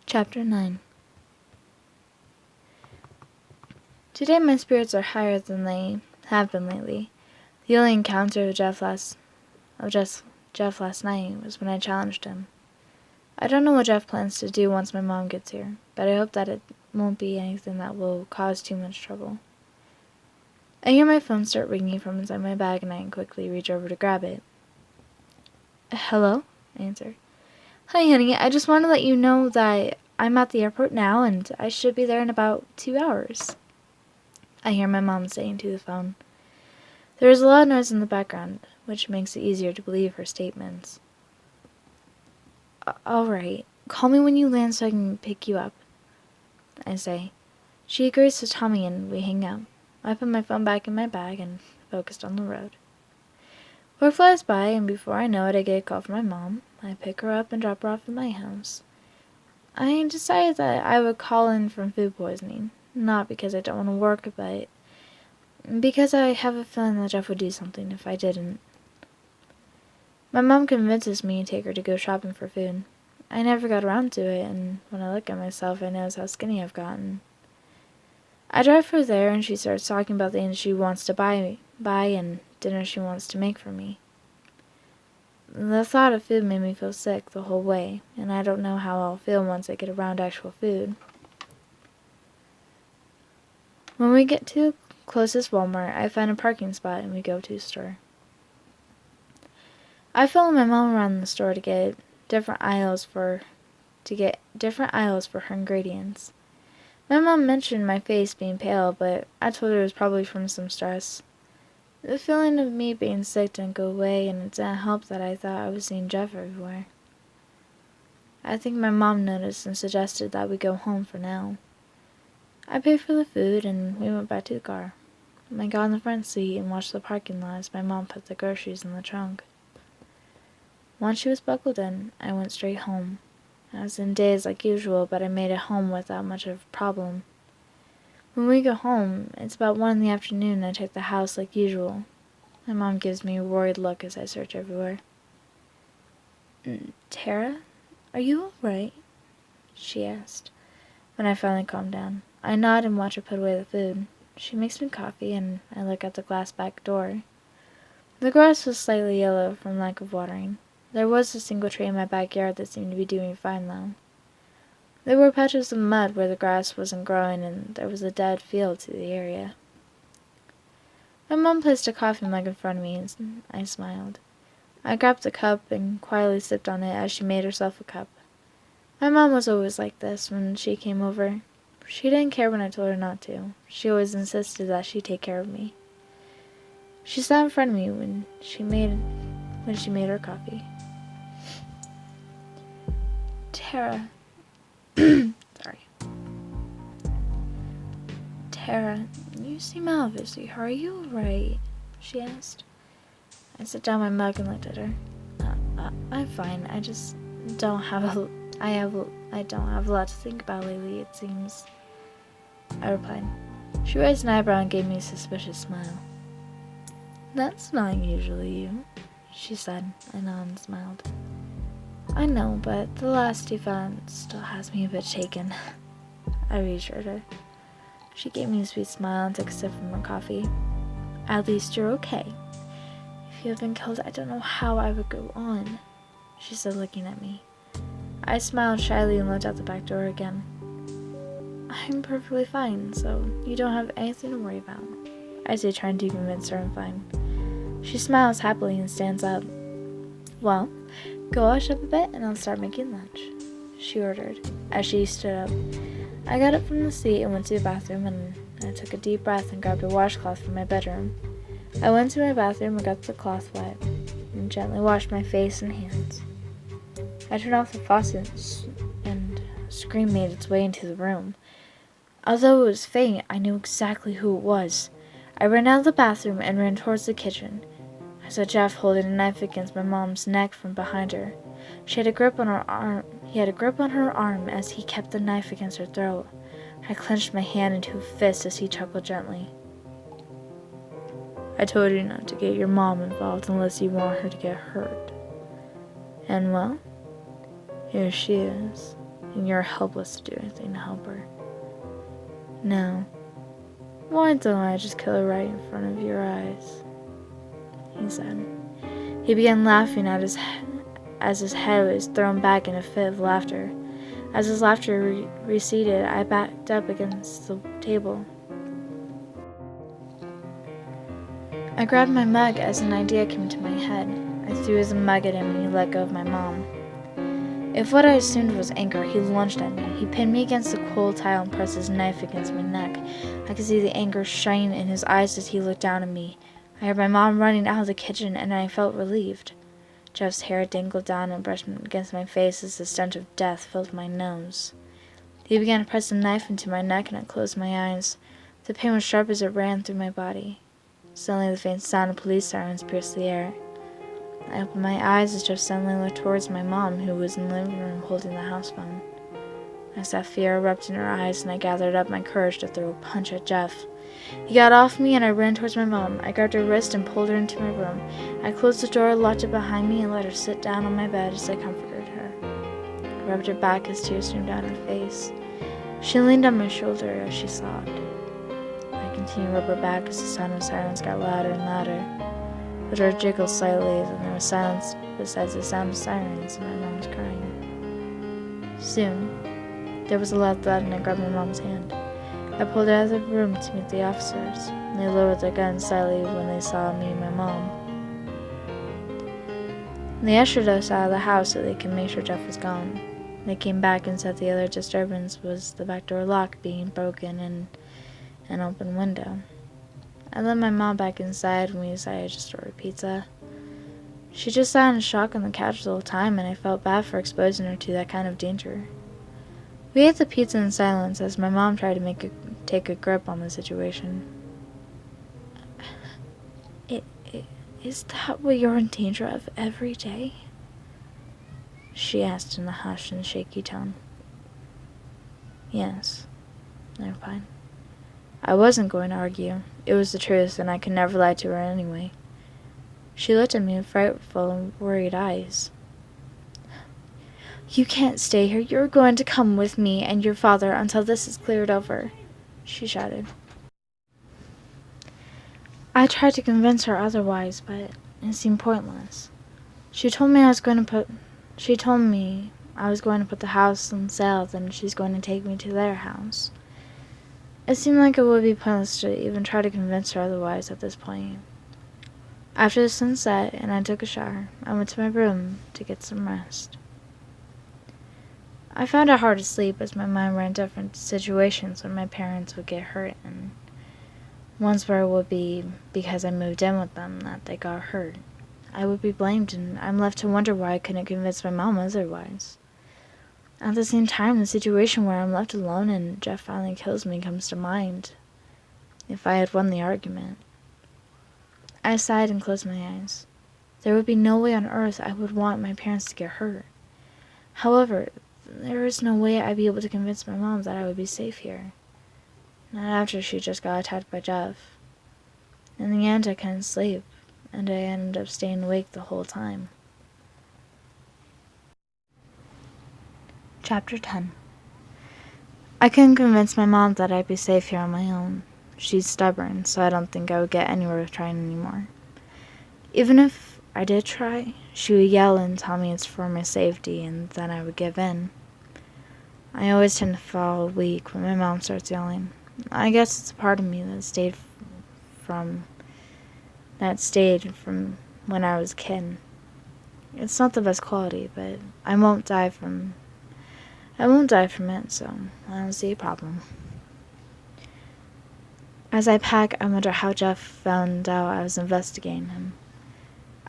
Chapter 9. Today my spirits are higher than they have been lately. The only encounter with Jeff last night was when I challenged him. I don't know what Jeff plans to do once my mom gets here, but I hope that it won't be anything that will cause too much trouble. I hear my phone start ringing from inside my bag and I quickly reach over to grab it. Hello? I answer. Hi, honey. I just want to let you know that I'm at the airport now and I should be there in about 2 hours. I hear my mom saying to the phone. There is a lot of noise in the background, which makes it easier to believe her statements. Alright, call me when you land so I can pick you up, I say. She agrees to tell me and we hang up. I put my phone back in my bag and focused on the road. Work flies by and before I know it I get a call from my mom. I pick her up and drop her off at my house. I decided that I would call in from food poisoning, not because I don't want to work, but because I have a feeling that Jeff would do something if I didn't. My mom convinces me to take her to go shopping for food. I never got around to it, and when I look at myself, I notice how skinny I've gotten. I drive her there, and she starts talking about things she wants to buy and dinner she wants to make for me. The thought of food made me feel sick the whole way, and I don't know how I'll feel once I get around actual food. When we get to the closest Walmart, I find a parking spot and we go to the store. I follow my mom around the store to get different aisles for her ingredients. My mom mentioned my face being pale, but I told her it was probably from some stress. The feeling of me being sick didn't go away, and it didn't help that I thought I was seeing Jeff everywhere. I think my mom noticed and suggested that we go home for now. I paid for the food, and we went back to the car. I got in the front seat and watched the parking lot as my mom put the groceries in the trunk. Once she was buckled in, I went straight home. I was in daze like usual, but I made it home without much of a problem. When we go home, it's about 1 in the afternoon and I check the house like usual. My mom gives me a worried look as I search everywhere. Tara, are you alright? She asked, when I finally calmed down. I nod and watch her put away the food. She makes me coffee and I look at the glass back door. The grass was slightly yellow from lack of watering. There was a single tree in my backyard that seemed to be doing fine though. There were patches of mud where the grass wasn't growing and there was a dead field to the area. My mom placed a coffee mug in front of me and I smiled. I grabbed the cup and quietly sipped on it as she made herself a cup. My mom was always like this when she came over. She didn't care when I told her not to. She always insisted that she take care of me. She sat in front of me when she made her coffee. Tara. Sorry. Tara, you seem obviously. Are you alright? She asked. I set down my mug and looked at her. I'm fine. I just don't have I don't have a lot to think about lately, it seems. I replied. She raised an eyebrow and gave me a suspicious smile. That's not usually you, she said. I nodded and smiled. I know, but the last event still has me a bit shaken. I reassured her. She gave me a sweet smile and took a sip from her coffee. At least you're okay. If you had been killed, I don't know how I would go on, she said, looking at me. I smiled shyly and looked out the back door again. I'm perfectly fine, so you don't have anything to worry about, I say, trying to convince her I'm fine. She smiles happily and stands up. Well, go wash up a bit and I'll start making lunch, she ordered, as she stood up. I got up from the seat and went to the bathroom, and I took a deep breath and grabbed a washcloth from my bedroom. I went to my bathroom and got the cloth wet, and gently washed my face and hands. I turned off the faucet, and a scream made its way into the room. Although it was faint, I knew exactly who it was. I ran out of the bathroom and ran towards the kitchen. I saw Jeff holding a knife against my mom's neck from behind her. He had a grip on her arm as he kept the knife against her throat. I clenched my hand into a fist as he chuckled gently. I told you not to get your mom involved unless you want her to get hurt. And well, here she is, you're helpless to do anything to help her. No. Why don't I just kill her right in front of your eyes? He said. He began laughing as his head was thrown back in a fit of laughter. As his laughter receded, I backed up against the table. I grabbed my mug as an idea came to my head. I threw the mug at him and he let go of my mom. If what I assumed was anger, he lunged at me. He pinned me against the cold tile and pressed his knife against my neck. I could see the anger shine in his eyes as he looked down at me. I heard my mom running out of the kitchen and I felt relieved. Jeff's hair dangled down and brushed against my face as the stench of death filled my nose. He began to press the knife into my neck and I closed my eyes. The pain was sharp as it ran through my body. Suddenly the faint sound of police sirens pierced the air. I opened my eyes as Jeff suddenly looked towards my mom, who was in the living room holding the house phone. I saw fear erupt in her eyes, and I gathered up my courage to throw a punch at Jeff. He got off me, and I ran towards my mom. I grabbed her wrist and pulled her into my room. I closed the door, locked it behind me, and let her sit down on my bed as I comforted her. I rubbed her back as tears streamed down her face. She leaned on my shoulder as she sobbed. I continued to rub her back as the sound of sirens got louder and louder. The door jiggled slightly, and there was silence besides the sound of sirens, and my mom was crying. Soon, there was a loud thud, and I grabbed my mom's hand. I pulled her out of the room to meet the officers. They lowered their guns slightly when they saw me and my mom. They ushered us out of the house so they could make sure Jeff was gone. They came back and said the other disturbance was the back door lock being broken and an open window. I let my mom back inside when we decided to just order pizza. She just sat in shock on the couch the whole time, and I felt bad for exposing her to that kind of danger. We ate the pizza in silence as my mom tried to take a grip on the situation. Is that what you're in danger of every day? She asked in a hushed and shaky tone. Yes, I replied. I wasn't going to argue. It was the truth, and I could never lie to her anyway. She looked at me with frightful and worried eyes. You can't stay here. You're going to come with me and your father until this is cleared over, she shouted. I tried to convince her otherwise, but it seemed pointless. She told me I was going to put the house on sale, then she's going to take me to their house. It seemed like it would be pointless to even try to convince her otherwise at this point. After the sun set and I took a shower, I went to my room to get some rest. I found it hard to sleep as my mind ran different situations when my parents would get hurt, and ones where it would be because I moved in with them that they got hurt. I would be blamed, and I'm left to wonder why I couldn't convince my mom otherwise. At the same time, the situation where I'm left alone and Jeff finally kills me comes to mind. If I had won the argument. I sighed and closed my eyes. There would be no way on earth I would want my parents to get hurt. However, there is no way I'd be able to convince my mom that I would be safe here. Not after she just got attacked by Jeff. In the end, I couldn't sleep, and I ended up staying awake the whole time. Chapter 10. I couldn't convince my mom that I'd be safe here on my own. She's stubborn, so I don't think I would get anywhere with trying anymore. Even if I did try, she would yell and tell me it's for my safety, and then I would give in. I always tend to fall weak when my mom starts yelling. I guess it's a part of me that stayed from when I was a kid. It's not the best quality, but I won't die from it, so I don't see a problem. As I pack, I wonder how Jeff found out I was investigating him.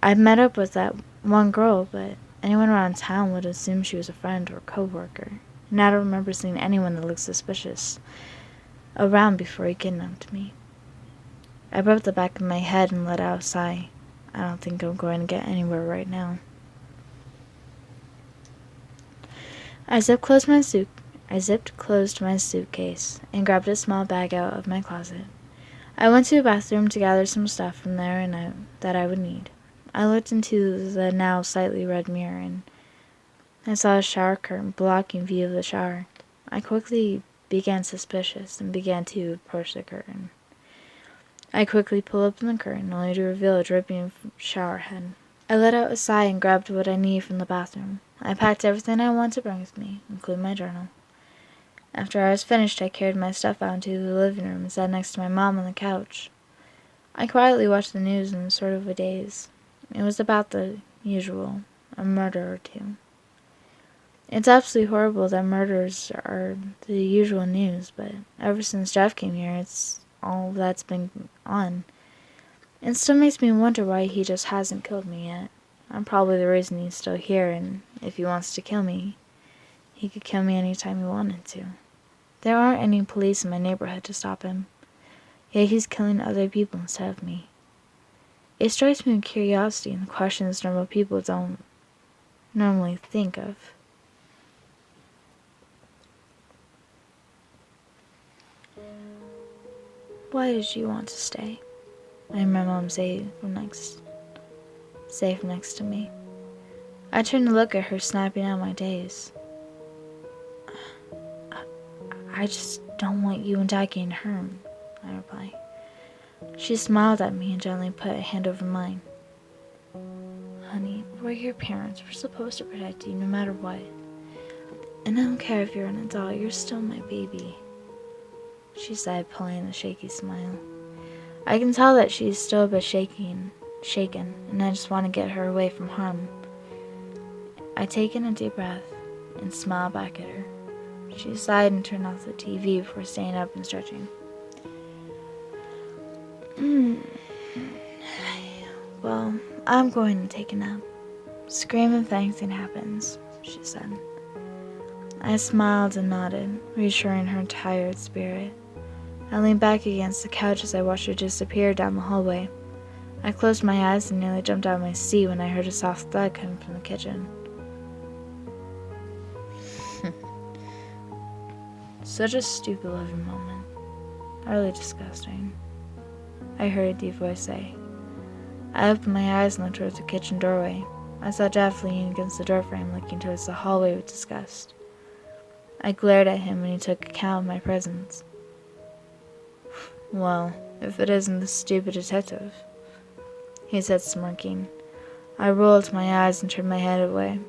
I'd met up with that one girl, but anyone around town would assume she was a friend or co-worker, and I don't remember seeing anyone that looked suspicious around before he kidnapped me. I rubbed the back of my head and let out a sigh. I don't think I'm going to get anywhere right now. I zipped closed my suitcase and grabbed a small bag out of my closet. I went to the bathroom to gather some stuff from there that I would need. I looked into the now slightly red mirror, and I saw a shower curtain blocking view of the shower. I quickly began suspicious and began to approach the curtain. I quickly pulled open the curtain, only to reveal a dripping shower head. I let out a sigh and grabbed what I needed from the bathroom. I packed everything I wanted to bring with me, including my journal. After I was finished, I carried my stuff out into the living room and sat next to my mom on the couch. I quietly watched the news in sort of a daze. It was about the usual, a murder or two. It's absolutely horrible that murders are the usual news, but ever since Jeff came here, it's all that's been on. It still makes me wonder why he just hasn't killed me yet. I'm probably the reason he's still here, and if he wants to kill me, he could kill me anytime he wanted to. There aren't any police in my neighborhood to stop him, yet he's killing other people instead of me. It strikes me with curiosity and questions normal people don't normally think of. Why did you want to stay? I heard my mom say from next to me. I turned to look at her, snapping out my days. I just don't want you and Dad getting hurt, I replied. She smiled at me and gently put a hand over mine. Honey, we're your parents. We're supposed to protect you no matter what. And I don't care if you're an adult, you're still my baby, she said, pulling a shaky smile. I can tell that she's still a bit shaken, and I just want to get her away from harm. I take in a deep breath and smile back at her. She sighed and turned off the TV before standing up and stretching. Well, I'm going to take a nap. Scream if anything happens, she said. I smiled and nodded, reassuring her tired spirit. I leaned back against the couch as I watched her disappear down the hallway. I closed my eyes and nearly jumped out of my seat when I heard a soft thud coming from the kitchen. Such a stupid living moment. Utterly disgusting, I heard a deep voice say. I opened my eyes and looked towards the kitchen doorway. I saw Jeff leaning against the doorframe, looking towards the hallway with disgust. I glared at him and he took account of my presence. Well, if it isn't the stupid detective, he said, smirking. I rolled my eyes and turned my head away.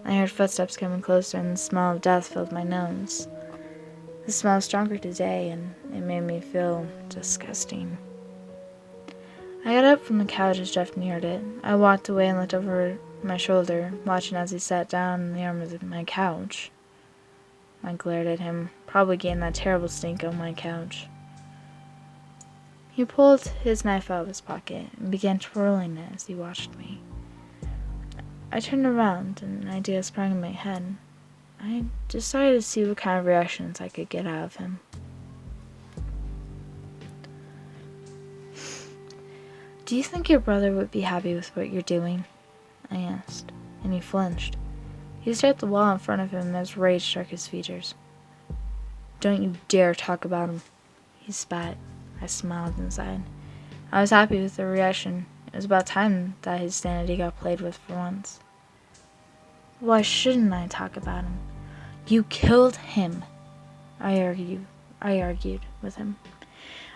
I heard footsteps coming closer and the smell of death filled my nose. The smell was stronger today and it made me feel disgusting. I got up from the couch as Jeff neared it. I walked away and looked over my shoulder, watching as he sat down in the arm of my couch. I glared at him, probably getting that terrible stink on my couch. He pulled his knife out of his pocket and began twirling it as he watched me. I turned around and an idea sprang in my head. I decided to see what kind of reactions I could get out of him. Do you think your brother would be happy with what you're doing? I asked, and he flinched. He stared at the wall in front of him as rage struck his features. Don't you dare talk about him, he spat. I smiled inside. I was happy with the reaction. It was about time that his sanity got played with for once. Why shouldn't I talk about him? You killed him, I argued with him.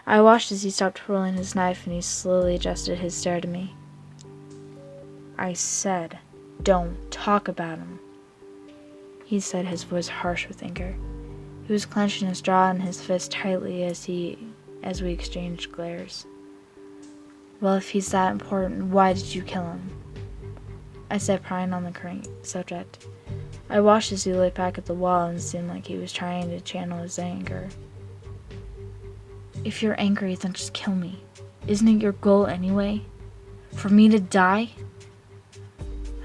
I watched as he stopped twirling his knife and he slowly adjusted his stare to me. I said, don't talk about him, he said, his voice harsh with anger. He was clenching his jaw and his fist tightly as we exchanged glares. Well, if he's that important, why did you kill him? I said, prying on the current subject. I watched as he looked back at the wall and it seemed like he was trying to channel his anger. If you're angry, then just kill me. Isn't it your goal anyway? For me to die?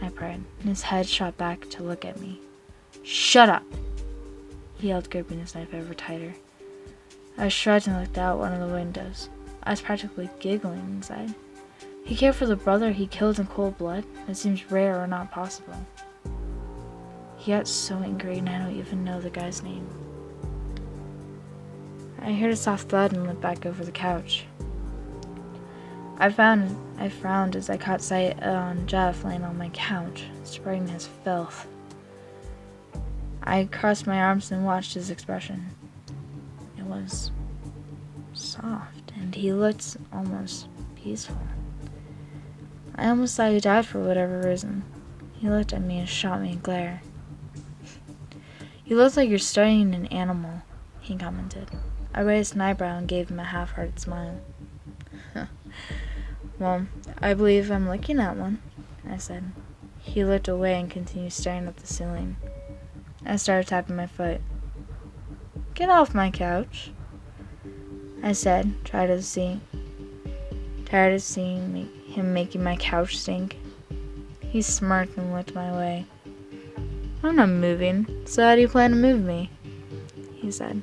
I cried, and his head shot back to look at me. Shut up! He yelled, gripping his knife ever tighter. I shrugged and looked out one of the windows. I was practically giggling inside. He cared for the brother he killed in cold blood? It seems rare or not possible. He got so angry and I don't even know the guy's name. I heard a soft thud and looked back over the couch. I frowned as I caught sight on Jeff laying on my couch, spreading his filth. I crossed my arms and watched his expression. It was soft, and he looked almost peaceful. I almost thought he died for whatever reason. He looked at me and shot me a glare. "You look like you're studying an animal," he commented. I raised an eyebrow and gave him a half-hearted smile. "Well, I believe I'm looking at one," I said. He looked away and continued staring at the ceiling. I started tapping my foot. "Get off my couch," I said, tired of seeing him making my couch stink. He smirked and looked my way. "I'm not moving, so how do you plan to move me?" he said.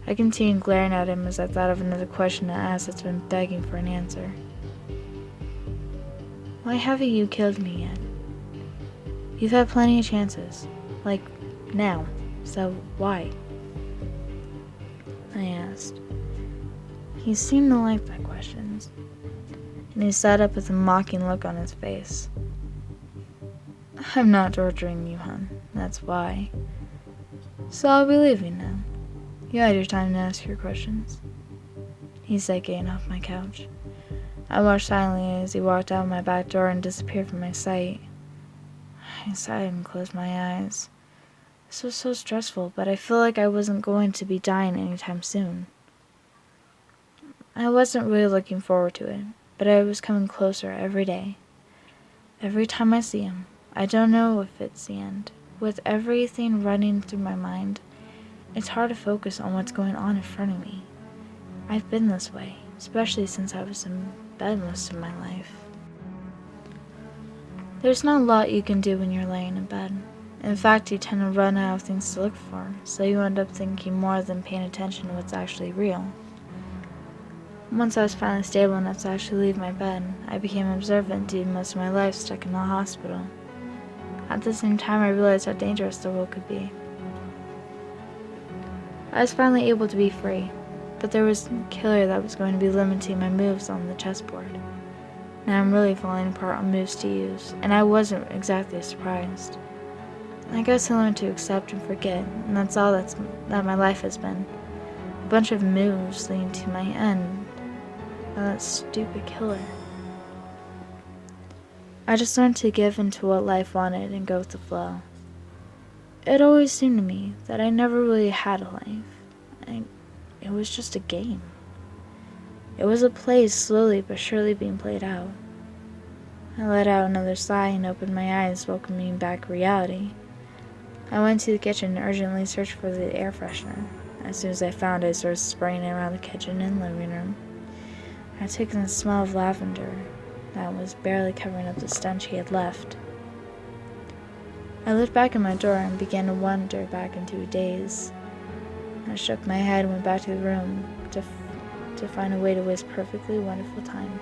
I continued glaring at him as I thought of another question to ask that's been begging for an answer. "Why haven't you killed me yet? You've had plenty of chances. Like, now. So, why?" I asked. He seemed to like my questions, and he sat up with a mocking look on his face. "I'm not torturing you, hon. That's why. So I'll be leaving now. You had your time to ask your questions," he said, getting off my couch. I watched silently as he walked out my back door and disappeared from my sight. I sighed and closed my eyes. This was so stressful, but I feel like I wasn't going to be dying anytime soon. I wasn't really looking forward to it, but I was coming closer every day. Every time I see him, I don't know if it's the end. With everything running through my mind, it's hard to focus on what's going on in front of me. I've been this way, especially since I was in bed most of my life. There's not a lot you can do when you're laying in bed. In fact, you tend to run out of things to look for, so you end up thinking more than paying attention to what's actually real. Once I was finally stable enough to actually leave my bed, I became observant due to most of my life stuck in the hospital. At the same time, I realized how dangerous the world could be. I was finally able to be free, but there was a killer that was going to be limiting my moves on the chessboard. Now I'm really falling apart on moves to use, and I wasn't exactly surprised. I guess I learned to accept and forget, and that's all that my life has been. A bunch of moves leading to my end by that stupid killer. I just learned to give into what life wanted and go with the flow. It always seemed to me that I never really had a life. It was just a game. It was a play slowly but surely being played out. I let out another sigh and opened my eyes, welcoming back reality. I went to the kitchen and urgently searched for the air freshener. As soon as I found it, I started spraying it around the kitchen and living room. I took in the smell of lavender that was barely covering up the stench he had left. I looked back at my door and began to wander back into a daze. I shook my head and went back to the room to find a way to waste perfectly wonderful time.